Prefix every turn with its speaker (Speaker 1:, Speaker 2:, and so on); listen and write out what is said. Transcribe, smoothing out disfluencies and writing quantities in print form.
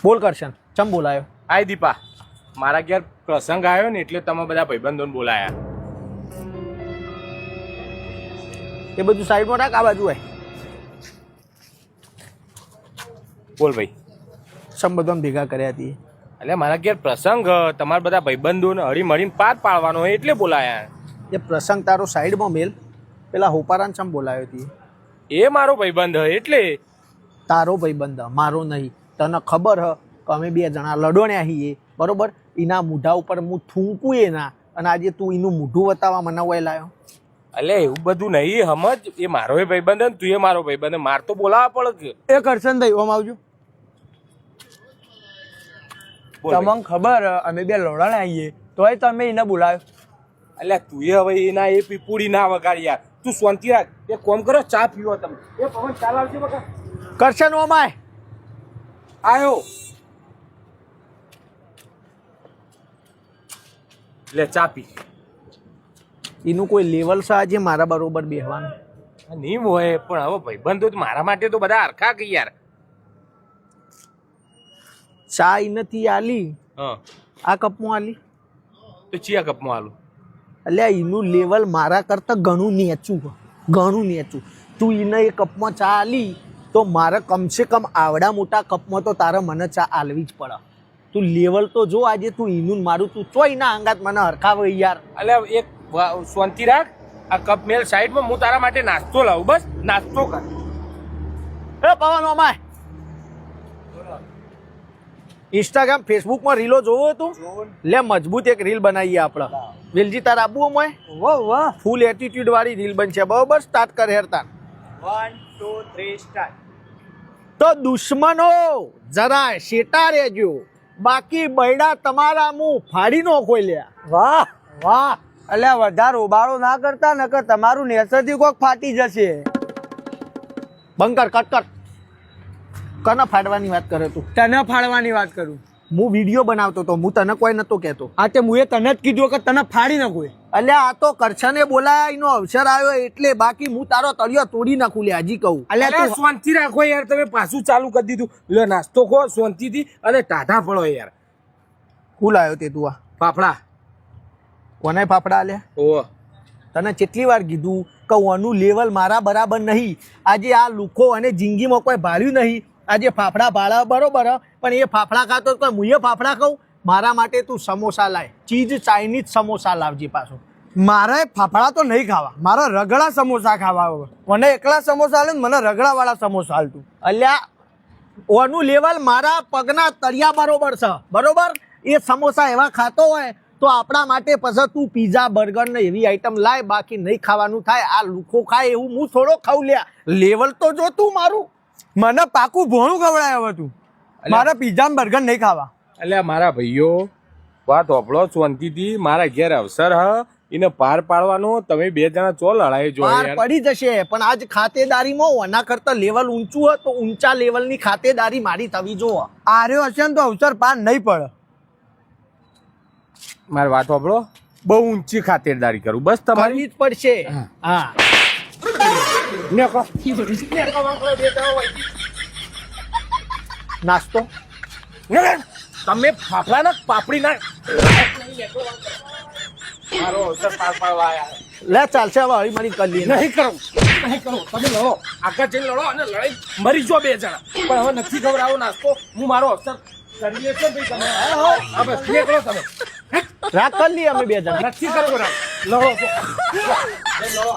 Speaker 1: બોલ કરશન, ચમ બોલાયો?
Speaker 2: આય દીપા, મારા ઘેર પ્રસંગ આવ્યો ને એટલે તમે બધા ભાઈબંધોને બોલાયા.
Speaker 1: એ બધું સાઈડમાં રાખ, આ બાજુ હોય.
Speaker 2: બોલ ભાઈ.
Speaker 1: ચમ બધા ભેગા કર્યા હતી?
Speaker 2: એટલે મારા ઘેર પ્રસંગ, તમારા બધા ભાઈબંધોને હળી મળીને પાર પાડવાનો હોય એટલે બોલાયા.
Speaker 1: એ પ્રસંગ તારો સાઈડમાં મેલ, પેલા હોપારાને ચમ બોલાયો હતી?
Speaker 2: એ મારો ભાઈબંધ હ એટલે.
Speaker 1: તારો ભાઈબંધ, મારો નહીં. તને ખબર હ કે અમે બે જણા લડોણ્યા છીએ, બરોબર? એના મૂઢા ઉપર હું થૂંકું એના, અને આજે તું એનું મૂઢું બતાવવા મને હોય લાયો.
Speaker 2: એટલે એવું બધું નહીં સમજ, એ મારો ભાઈબંધ ને તું એ મારો ભાઈબંધ, માર તો બોલાવવા પડે.
Speaker 3: એ કરશન ભાઈ ઓમ આવજો. તમને ખબર અમે બે લડણ આવીએ તોય તમે એને બોલાવ્યો.
Speaker 2: એટલે તું એ હવે એના એ પીપુડી ના વગાડ યાર, તું શાંતિ રાખ. એક કામ કરો, ચા પીવો તમે. એ પવન ચાલ આવશે બકા.
Speaker 1: કરશન ઓમાય
Speaker 2: આયો લે ચા પી.
Speaker 1: એનું કોઈ લેવલ છે આજે મારા બરોબર બેહવાનું?
Speaker 2: નહીં હોય પણ હવે ભાઈબંધો તો મારા માટે તો બધા હરખા કે યાર.
Speaker 1: ચા ઈ નથી આલી,
Speaker 2: હા
Speaker 1: આ કપમાં આલી.
Speaker 2: તો ચિયા કપમાં આલું?
Speaker 1: એટલે એનું લેવલ મારા કરતાં ઘણું નીચું, ઘણું નીચું. તું એને એ કપમાં ચા આલી તો મારે કમસે કમ આવડા મોટા કપમાં તો તારે મને ચા આલવી જ પડે. તું લેવલ તો જો આજે, તું એનું મારું તું ચોઈ ના અંગાત મને હરખાવે યાર.
Speaker 2: એટલે એક શાંતિ રાખ, આ કપ મેલ સાઈડમાં, હું તારા માટે નાસ્તો લાવું. બસ નાસ્તો કર.
Speaker 1: એ પવન ઓમાય, ઇન્સ્ટાગ્રામ ફેસબુકમાં રીલો જોવો તું? લે મજબૂત એક રીલ બનાવીએ આપણે. વેલજી તાર આબુ ઓમાય?
Speaker 3: વાહ વાહ,
Speaker 1: ફૂલ એટીટ્યુડ વાળી રીલ બનશે, બરોબર? સ્ટાર્ટ કર હેરતા.
Speaker 3: 1 2 3 સ્ટાર્ટ.
Speaker 1: તો દુશ્મનો જરાય શેટા રહેજો, બાકી બૈડા તમારા મું ફાડી નો ખોલ્યા.
Speaker 3: વાહ વાહ, અલ્યા વધારે ઉબાળો ના કરતા નકર તમારું નેસરથી કોક ફાટી જશે.
Speaker 1: બંકર કટ કર. કને ફાડવાની વાત કરે તું?
Speaker 3: તને ફાડવાની વાત કરું.
Speaker 1: હું વિડીયો બનાવતો તો, હું તને કોઈ નતો કહેતો.
Speaker 3: આ તે મુએ તને જ કીધું કે તને ફાડી નાખું.
Speaker 1: અલ્યા આ તો કરછને બોલાયા, એનો અવસર આવ્યો એટલે, બાકી હું તારો તળિયો તોડી નાખું. લે હજી કહું.
Speaker 2: અલ્યા શાંતિ રાખો યાર, તમે પાછું ચાલુ કરી દીધું. લે નાસ્તો ખો શાંતિથી અને ટાઢા પડો યાર.
Speaker 1: ફૂલ આવ્યો તે તું? આ
Speaker 2: ફાફડા.
Speaker 1: કોને ફાફડા આલ્યા?
Speaker 2: ઓ
Speaker 1: તને કેટલી વાર કીધું કે ઓનું લેવલ મારા બરાબર નહીં. આજે આ લુખો અને જિંદગીમાં કોઈ ભાળ્યું નહીં. આજે ફાફડા ભાળા બરોબર, પણ એ ફાફડા ખાતો કોઈ મુએ ફાફડા ખાઉં? મારા માટે તું સમોસા લાય, ચીઝ ચાઇનીઝ સમોસા લાવજે પાછું.
Speaker 3: મારે ફાફડા તો નહીં ખાવા, મારા રગડા સમોસા ખાવા. મને એકલા સમોસા હાલે, મને રગડા વાળા સમોસા હાલતું.
Speaker 1: અલ્યા ઓનું લેવલ મારા પગના તળિયા બરોબર છે, બરોબર? એ સમોસા એવા ખાતો હોય તો આપણા માટે પછી તું પીઝા બર્ગર ને એવી આઈટમ લાય, બાકી નહીં ખાવાનું થાય. આ લુખો ખાય એવું હું થોડો ખાઉં લ્યા. લેવલ તો જો તું મારું.
Speaker 3: મને પાકું ભોણું ખવડાય હતું. મારે પીઝા બર્ગર નહીં ખાવા.
Speaker 2: એટલે મારા ભાઈઓ વાત હોભળો શાંતિથી. મારા ઘેર અવસર હ, એને પાર પાડવાનો. તમે બે જણા ચો લડાઈ જો
Speaker 1: પાર પડી જશે, પણ આજ ખાતેદારીમાં ઓના કરતા લેવલ ઊંચું હોય તો ઊંચા લેવલની ખાતેદારી મારી થવી જો.
Speaker 3: આર્યો હશે ને તો અવસર પાર નહીં પડે.
Speaker 2: મારી વાત હોભળો, બહુ ઊંચી ખાતરદારી કરું બસ તમારી
Speaker 1: કરવી જ પડશે. હા નાસ્તો
Speaker 2: તમે ફાફડા ના પાપડી ના મારો અવસર પાર પાડવા આયા.
Speaker 1: લે ચાલશે, હવે હળી મળી કરી લઈએ.
Speaker 2: નહીં કરો, નહીં કરો. તમે લડો, આગળ જઈને લડો અને લડાઈ મરી જો બે જણા. પણ હવે નથી ખબર આવો નાસ્તો, હું મારો અવસર કરી લે છે ભાઈ. તમે હા બસ નીકળો તમે.
Speaker 1: રાત કરી લઈએ અમે બે જણા.
Speaker 2: નથી કરવો રાત, લડો તો. લડો.